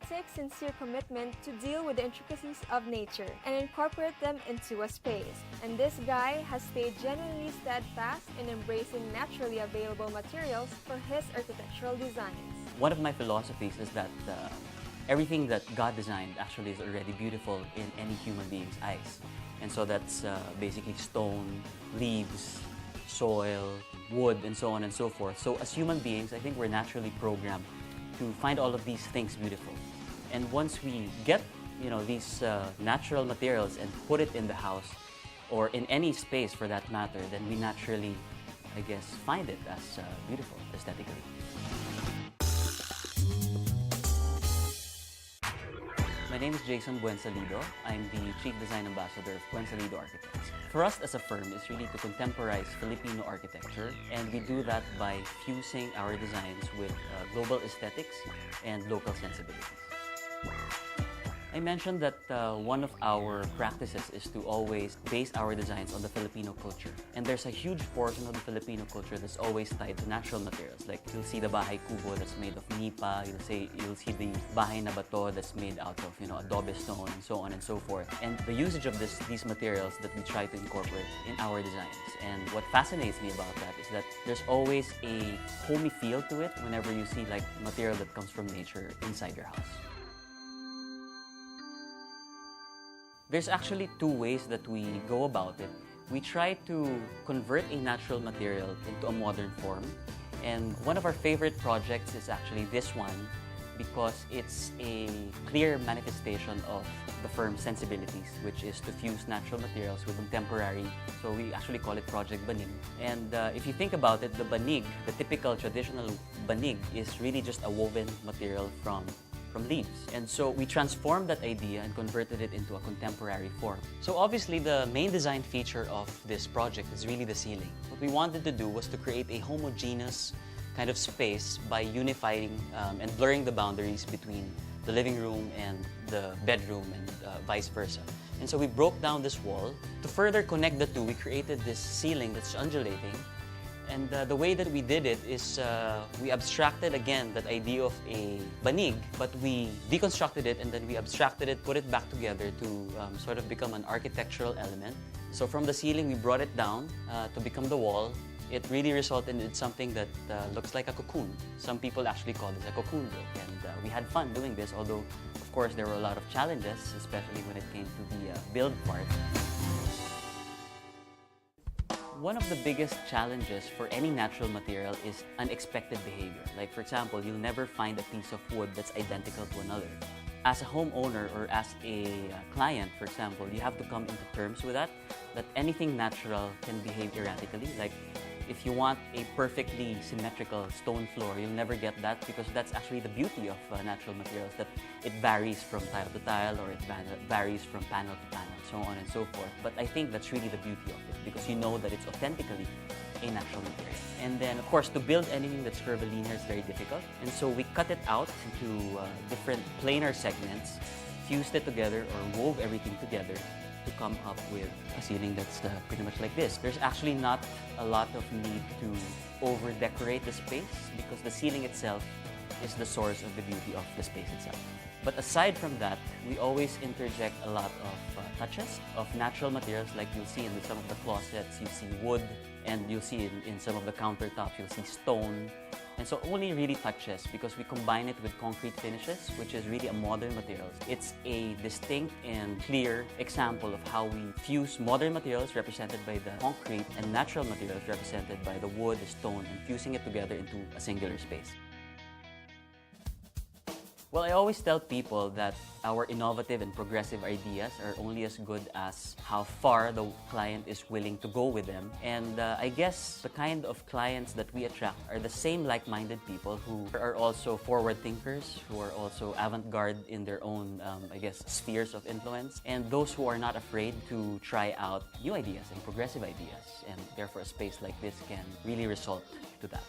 takes sincere commitment to deal with the intricacies of nature and incorporate them into a space. And this guy has stayed genuinely steadfast in embracing naturally available materials for his architectural designs. One of my philosophies is that everything that God designed actually is already beautiful in any human being's eyes. And so that's basically stone, leaves, soil, wood, and so on and so forth. So as human beings, I think we're naturally programmed to find all of these things beautiful. And once we get, these natural materials and put it in the house or in any space for that matter, then we naturally, I guess, find it as beautiful aesthetically. My name is Jason Buensalido. I'm the Chief Design Ambassador of Buensalido Architects. For us as a firm, it's really to contemporize Filipino architecture, and we do that by fusing our designs with global aesthetics and local sensibilities. I mentioned that one of our practices is to always base our designs on the Filipino culture. And there's a huge portion of the Filipino culture that's always tied to natural materials. Like you'll see the bahay kubo that's made of nipa, you'll see the bahay na bato that's made out of adobe stone, and so on and so forth. And the usage of these materials that we try to incorporate in our designs. And what fascinates me about that is that there's always a homey feel to it whenever you see like material that comes from nature inside your house. There's actually two ways that we go about it. We try to convert a natural material into a modern form. And one of our favorite projects is actually this one because it's a clear manifestation of the firm's sensibilities, which is to fuse natural materials with contemporary. So we actually call it Project Banig. And if you think about it, the banig, the typical traditional banig, is really just a woven material from leaves. And so we transformed that idea and converted it into a contemporary form. So obviously the main design feature of this project is really the ceiling. What we wanted to do was to create a homogeneous kind of space by unifying and blurring the boundaries between the living room and the bedroom and vice versa. And so we broke down this wall. To further connect the two, we created this ceiling that's undulating. And the way that we did it is we abstracted again that idea of a banig, but we deconstructed it and then we abstracted it, put it back together to sort of become an architectural element. So from the ceiling, we brought it down to become the wall. It really resulted in something that looks like a cocoon. Some people actually call this a cocoon look, and we had fun doing this, although of course there were a lot of challenges, especially when it came to the build part. One of the biggest challenges for any natural material is unexpected behavior. Like for example, you'll never find a piece of wood that's identical to another. As a homeowner or as a client, for example, you have to come into terms with that anything natural can behave erratically. Like if you want a perfectly symmetrical stone floor, you'll never get that because that's actually the beauty of natural materials, that it varies from tile to tile or it varies from panel to panel, so on and so forth. But I think that's really the beauty of it because you know that it's authentically a natural material. And then, of course, to build anything that's curvilinear is very difficult. And so we cut it out into different planar segments, fused it together or wove everything together to come up with a ceiling that's pretty much like this. There's actually not a lot of need to over-decorate the space because the ceiling itself is the source of the beauty of the space itself. But aside from that, we always interject a lot of touches of natural materials, like you'll see in some of the closets, you see wood, and you'll see in some of the countertops, you'll see stone. And so only really touches because we combine it with concrete finishes, which is really a modern material. It's a distinct and clear example of how we fuse modern materials represented by the concrete and natural materials represented by the wood, the stone, and fusing it together into a singular space. Well, I always tell people that our innovative and progressive ideas are only as good as how far the client is willing to go with them. And I guess the kind of clients that we attract are the same like-minded people who are also forward thinkers, who are also avant-garde in their own, spheres of influence, and those who are not afraid to try out new ideas and progressive ideas. And therefore, a space like this can really result to that.